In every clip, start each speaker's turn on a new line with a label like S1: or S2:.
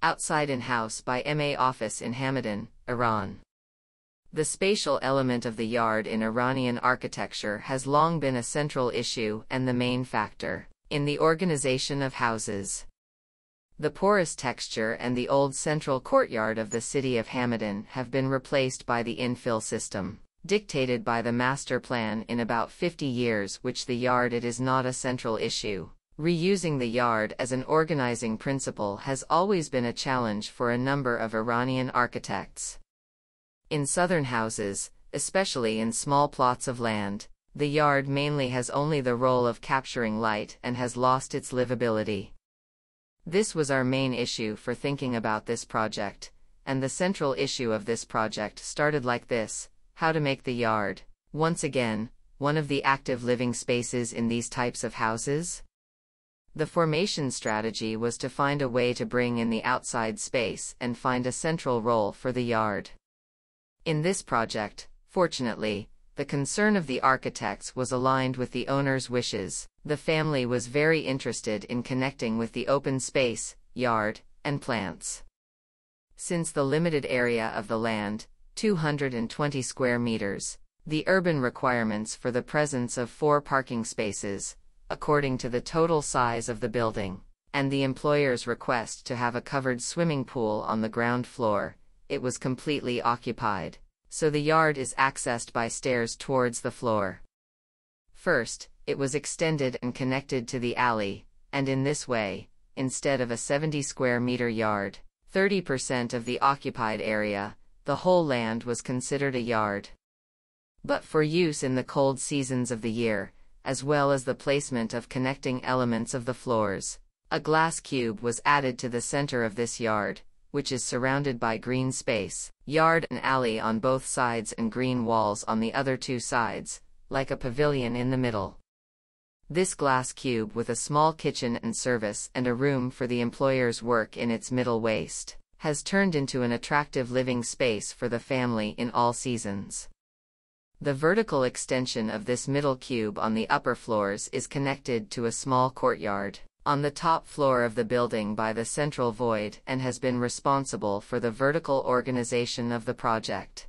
S1: Outside in House by M.A. Office in Hamedan, Iran. The spatial element of the yard in Iranian architecture has long been a central issue and the main factor in the organization of houses. The porous texture and the old central courtyard of the city of Hamedan have been replaced by the infill system, dictated by the master plan in about 50 years, which the yard it is not a central issue. Reusing the yard as an organizing principle has always been a challenge for a number of Iranian architects. In southern houses, especially in small plots of land, the yard mainly has only the role of capturing light and has lost its livability. This was our main issue for thinking about this project, and the central issue of this project started like this: how to make the yard, once again, one of the active living spaces in these types of houses. The formation strategy was to find a way to bring in the outside space and find a central role for the yard. In this project, fortunately, the concern of the architects was aligned with the owner's wishes. The family was very interested in connecting with the open space, yard, and plants. Since the limited area of the land, 220 square meters, the urban requirements for the presence of 4 parking spaces, according to the total size of the building, and the employer's request to have a covered swimming pool on the ground floor, it was completely occupied, so the yard is accessed by stairs towards the floor. First, it was extended and connected to the alley, and in this way, instead of a 70 square meter yard, 30% of the occupied area, the whole land was considered a yard. But for use in the cold seasons of the year, as well as the placement of connecting elements of the floors, a glass cube was added to the center of this yard, which is surrounded by green space, yard and alley on both sides and green walls on the other 2 sides, like a pavilion in the middle. This glass cube with a small kitchen and service and a room for the employer's work in its middle waist, has turned into an attractive living space for the family in all seasons. The vertical extension of this middle cube on the upper floors is connected to a small courtyard on the top floor of the building by the central void and has been responsible for the vertical organization of the project.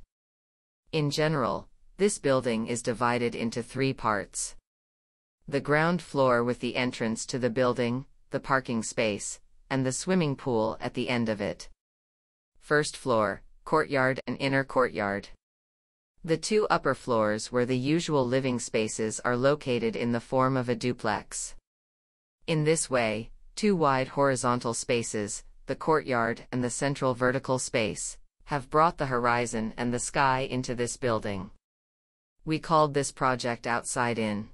S1: In general, this building is divided into 3 parts. The ground floor with the entrance to the building, the parking space, and the swimming pool at the end of it. First floor, courtyard and inner courtyard. The 2 upper floors where the usual living spaces are located in the form of a duplex. In this way, 2 wide horizontal spaces, the courtyard and the central vertical space, have brought the horizon and the sky into this building. We called this project Outside In.